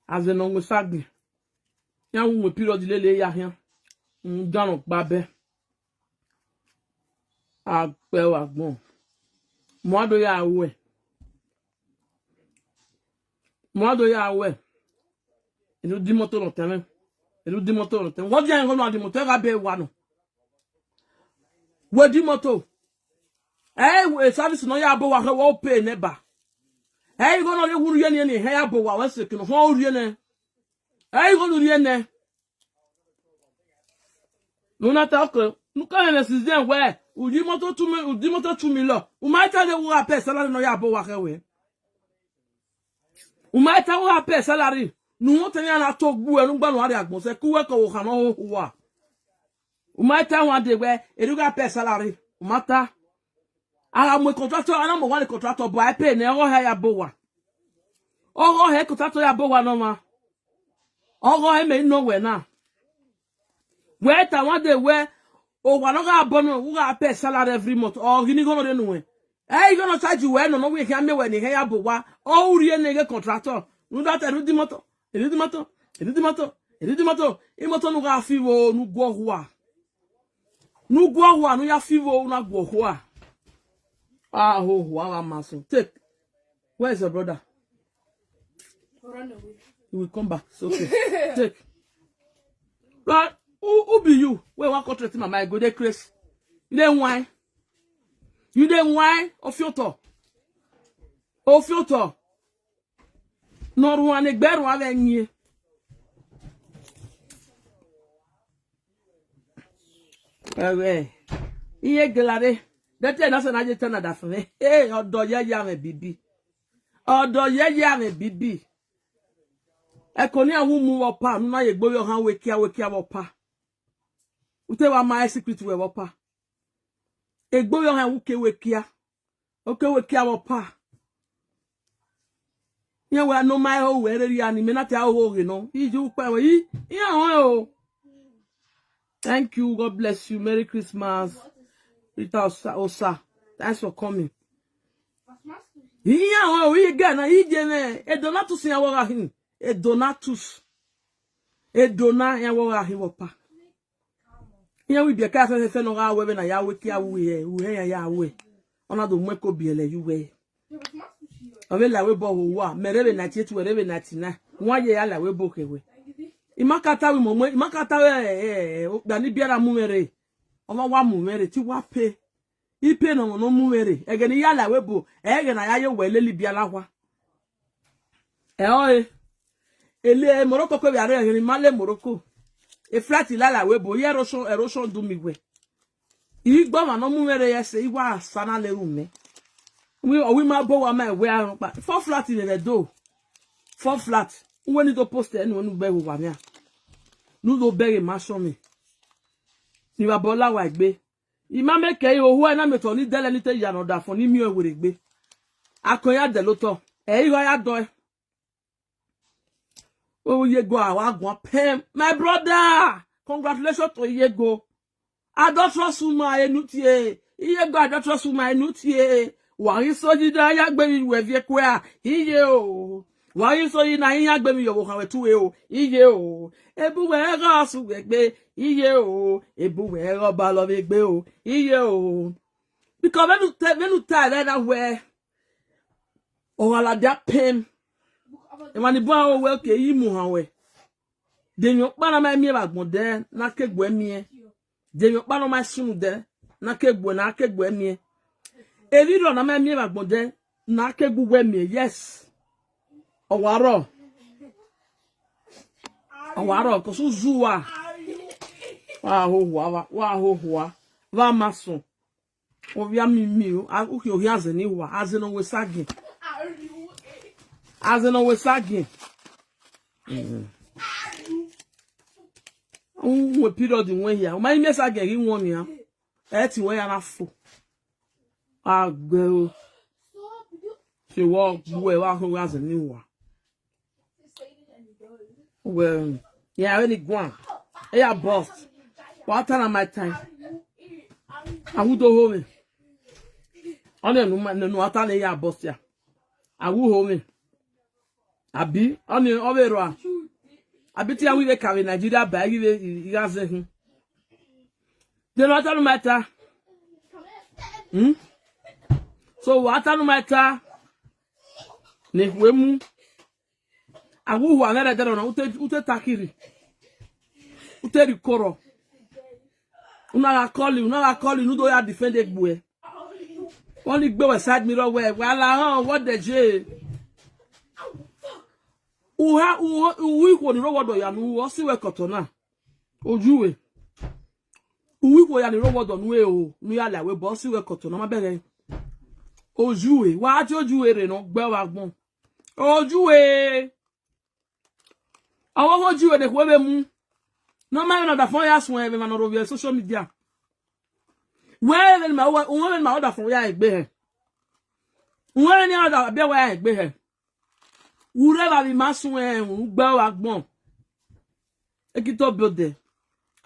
as en onwe sagni yan wu period lele ya hian danu babe a pe wa gbon mo ado ya we elu di moto lo tele wo di en lo di moto ga be wa no we di moto we service no ya bo wa wo pay neba. Hey, you gonna who you any hair bow? I was sick. How you ne? Hey, you gonna do ne? No, not talk. No, can't assist them where? Would you motor to me? Would you motor to me? Lo, who might tell you what pay salary no ya bow away? Who might tell what pay salary? No, tell you not talk boo and no one at most. A cool worker will have no who are. Who might tell one day where you got pay salary? Matter. I am a contractor, and I'm one contractor, but I pay never hire boa. Oh, hey, contractor, ya boa no ma. Oh, I may nowhere now. Where I want they wear, oh, one of our bonus who got pay salary every month, or you gonna do anyway. Hey, you gonna try to wear no we can me when you hire boa. Oh, you nigga contractor. No, that I do the motor. It is the motor. It is the motor. It is the motor. It motor no ga fivo, no go hua. No go hua, no ya fivo, no go hua. Ah, oh, wow, maso. Take. Where's your brother? Run away. He will come back. It's okay. Take. Right. Who be you? Where one contract my mind go there, Chris? You then why? You then why? Of your talk. Of your talk. Not one egg better than you. Okay. Here, Glade. That is not an agent that for me. Hey, or do ya me bibi. Or do ya me bibi. Ekonia wumu wopa, no na ye gbo yo han wekia wopa. Ute wa my secret we wopa. Egbo yo han wekia. Okay wekia wopa. Ya wa no my ho we re ani me na ta ho no. Iju pa we ya ho. Thank you. God bless you. Merry Christmas. Rita Osa. Thanks for coming. Yeah, oh, we again. A donatus in our him. A donatus. A dona in our hiwopa. Here we be a cafe fan of our women. I awake we ya way. Another mweko be a you way. I will la webo wa. Mereve na tietu wherever natina. 1 year la webo kewe. Imakata we momo. Imakata dani biara mumere. Oma wa mumere ti wa pe. Ipe no mumere. Egeni ya la webo. Egena ya ye weleli biara wa. Oye. Ele Morocco ko biara egeni male Morocco. E flat la webo. Ye erosion do mi we. Igbo ma no mumere yese iwa sana le rume. We ma bo wa ma we arun pa. 4 flat in the do. 4 flat. When you do post it, no be wa me. No do be ma so me. Ni wa bola wa gbe. Ima me ke ohu na me to ni dele ni te ya no da fun ni mi o were gbe. Akoya de lo to. E yo ya do. Oh ye go awa gun pem. My brother, congratulations to ye go. I don't trust my enutie. Ye go I don't trust my enutie. Wa yin so ji da ya gbe mi we vie kwa. Iye o. Why you so you na yin agbe mi yo kan we tuwe o iye o ebuwe ro su gbegbe iye o ebuwe ro ba lo gbegbe o iye o because when you tell that where o ala dia pem e mani bo o we ke yi mu han we de nyo pa na ma mi ba gbon de na kegbo emi de nyo pa no ma sunu de na kegbo emi e ri ro na ma mi ba gbon de na kegbo emi yes. Awaro ko so zuwa wa ho va maso o via mi o ki o hi azeni wa azeno we sagin we period won here o ma mi sagin ri won ya e ti won ya na fo agbe o se wo bu e wa ho azeni wa. Well, yeah, I really go on. Yeah, boss. What time my time? I would go home. I don't know what time yeah, boss. Yeah, I will home. I be on the over. I bet you will carry Nigeria bag. You guys, the not matter. So what time matter? Ne wemu. Awu wa na de no ute takiri ute rikoro una call you do ya defend egbu e won ni gbe we side mirror we wala han what the j uwi ko ni rowodo ya nu o si we koto na ojuwe uwi ko ya ni rowodo nu e o nu ya la we bo si we koto na ma bere ojuwe wa ti ojuwe re no gbe wa gbon ojuwe awo hoju we de ko be mu no ma no da fon ya sun e be ma no ro social media we le ma order fun ya egbe he we ni order be wa egbe he ure ba bi ma sun e gba wa gbon e ki to build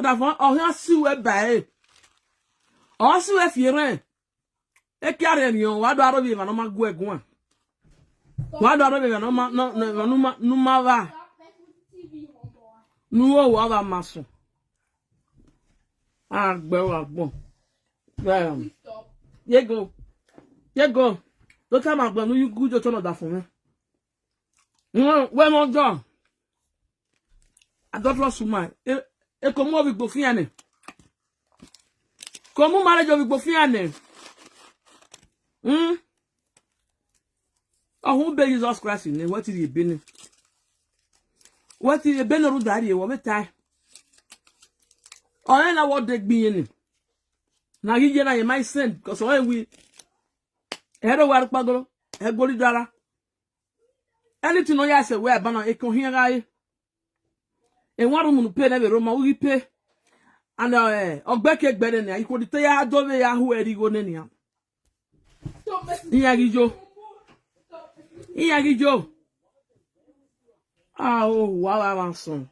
order fun o ya si we ba e o si we fi ran e ki are ni o wa do aro bi ma no ma gu egun wa do aro bi no ma no ma va nuwo wa ba maso agbe wa gbon ye go do ka ma gbon you good to no da fun me we mo do adotro suma e ko mo bi gbo fun ane ko mo mare jo bi gbo fun ane ohun be Jesus Christ ni what is e be ni what is a benero daddy? What be tie? Oh, na what they be in. na gije na ye my send because when we edo war pagolo e goli dara anything no ya say we bana e ko hin rai e waru mu pe na be roma wi pe and ogbeke gbere ni iko dite ya dobe ya hu erigo ne ni iya gijo ah oh wow avanson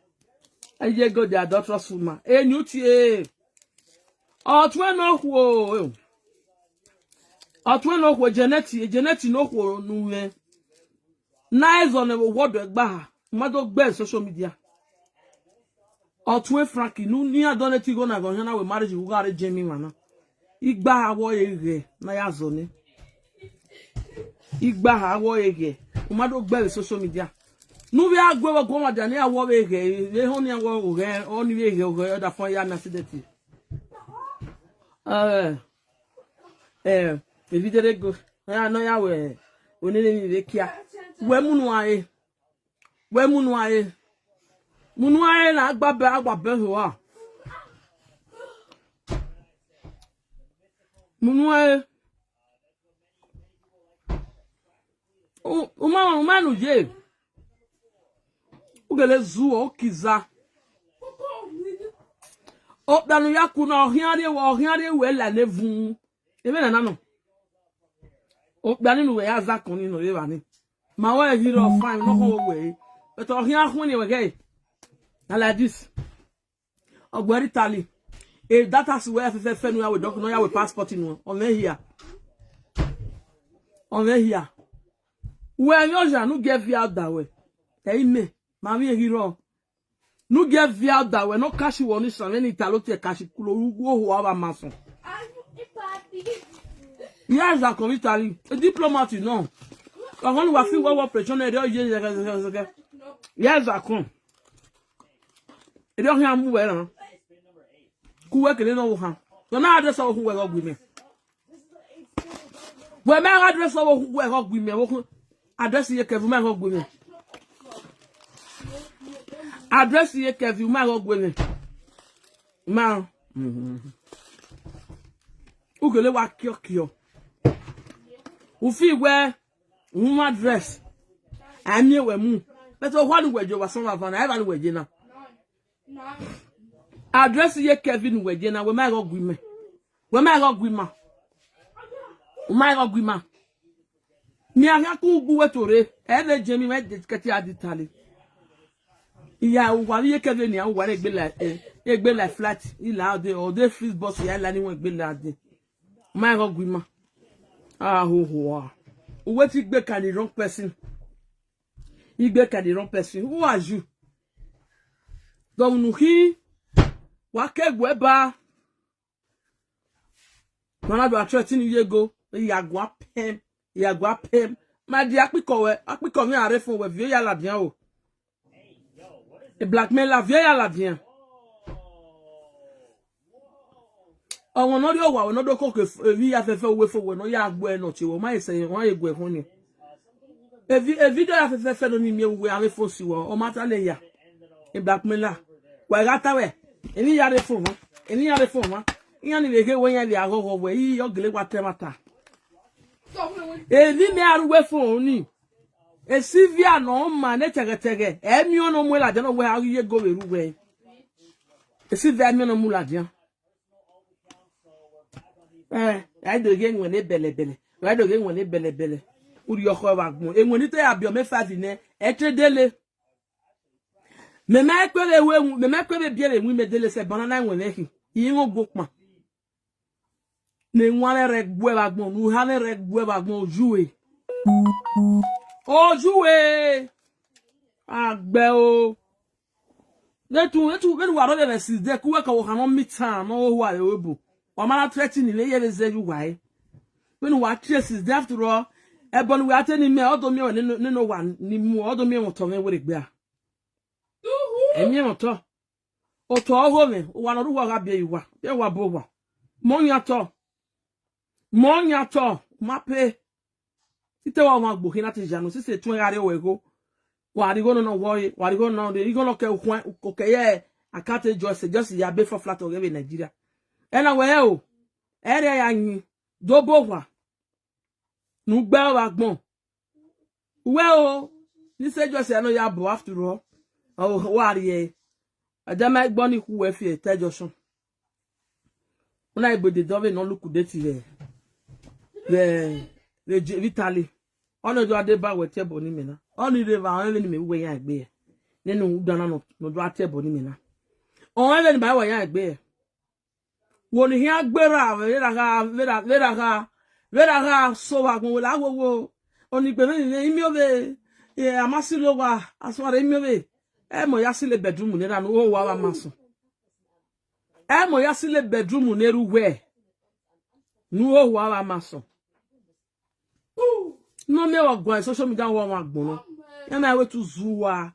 aye go the adulterous woman enyuti otwe no hwo geneti no hwo nuwe nice on the word egba ha mado gbe social media otwe franki nu ni adoneti go na go na we marriage we gare jemi mana igba awo ege na ya zo ni igba awo ege mado gbe social media nu bi agwe go ma dia ni awo ege e ho ni awo oge oni ege oge da fon ya na sideti evidere go ya no ya we onile ni be kia we munu aye na agbabe ho a munu aye o manu je ugele zu o kiza o danu yakuna ohiare we la levun ebe na no o danu nu we ya zakon ni no we ba ni ma wa hero fine no ho we but ohian hu ni we ge na like this ogbori tali e data si we fe nu ya we doc no ya we passport nu on here we yo ja nu get via that way e me ma mi hero nu get via that way no cash won so any talo te cash kulo wo ho aba mason yes a commitali a diplomat no quand on va faire wa pression et yes a con et donc rien mu wera ku we kele no wo ha so na address wo we go me we ma address wo we go me wo address ye ke ma go me address ye ke ma go me ma u kele wa kio u fi we un address ami we mu but o hwa nu wejo wa son avan na e ba nu weje na address ye Kevin weje na we ma go gwi me we ma go gwi ma o ma go gwi ma mi aga ku bu wetore e le jemi me kati aditali iya o wa ye Kevin ni an wa egbe la flat ila de free bus ya la ni won egbe la de ma go gwi ma ah ho what you be can the wrong person? You be can the wrong person. Who are you? Don't know he. Wake weba. Mana do attraction you go. Ya gwa pem. Ma di akpiko mi are fun we vie ya la bien o. E blackmail la vie ya la bien. Awon no ri o wa no do ko ke vi afefe we fo we no ya agbo e no chi wo ma ise won egbo e fun ni e video afefe no ni mi we ave fo si wo o mata le ya e blackmailer wa gata we eni ya re fun wa yan ni le ke wo yan le agogo we yi yo gele wa temata e ni me aruwe fun ni e sivia no ma ne tege e mi ono mu la de no we ha ye go we ru we e sivia mi ono mu la de I do again when bele. Right again when bele. Uri yoko wagbon. E woni te abio me 5 ne etredele. Me ma kwele biere wi me dele se banana won ehi. Yin ogbopma. Ne nwane regwe wagbon, nu ha ne regwe wagbon jouer. Oh jouer. Agbe o. Netu be wa ro le sis de ku we ka wo hanon mitan no ho ale obu. Wamana threatening le ye ze you why when we traces after all ebon we ateni me odo mi no one ni mu odo mi won to me we gbe a emi won to o to ho me wa no ruwa ga bia iwa be wa bo wa monya to mape ite wa ma gbo hina ti janu si se tun are we go wa ri go no worry wa ri go no dey go no ke ko ke ye akate just ya be for flat o Nigeria ena we o ere ya yin dobo wa nu gbe wa gbon we o ni se jo se no ya bo after all o wa ri e adama gbon ni ku we fi tejo sun una igbede dove no luku de ti le vitali ono do ade ba we tebo ni mi na oni re va won ni mi we ya gbe e nínú dana no do atebo ni mi na on we ni ba we ya gbe e wo ni hia gbera vera ga so wa gun la wo oni gbe ni mi obe e amasi lo wa asware mi obe e mo ya sile bedroom ni ra no wo wa maso e mo ya sile bedroom ni ru we nu wo wa maso no me wa gwa social media wa gbon no ya na we tu zuwa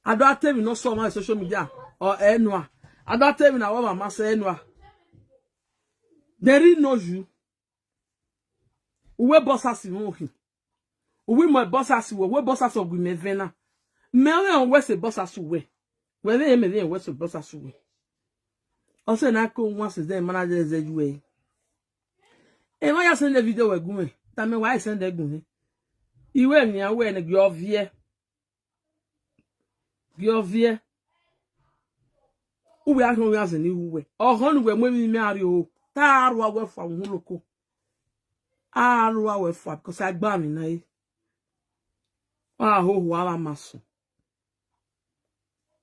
ado atemi no so ma social media or enwa ado atemi na wa mama say enwa there no you uwe bossasi nwohi uwe mo bossasi we bossasi ogwi me vena me on we se bossasi we we me we se bossasi we o se na ko nwa se den manager ezejuwe e wa ya send the video we gun ta me wa send the gun iwe ni awe ni giovie uwe ahun ya se ni uwe ohun we mo mi ari o ta aru awe fa hun loko aru awe fa because agba mi na yi ho wa maso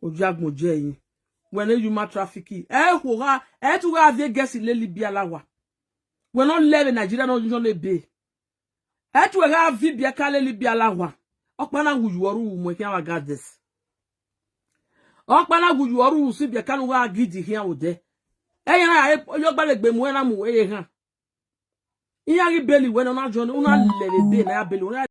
ojagun je yin when you ma traffic ho ga tu ga vie gesi le libia lawa we no live Nigeria no le be tu ga vie bia ka le libia lawa okpana wuju oru mo ki awa gades okpana wuju oru si bia kanu wa gidi hia ode eyan yo gbale gbe mu na mu eye han iya ri beli we no na jo una le be na ya beli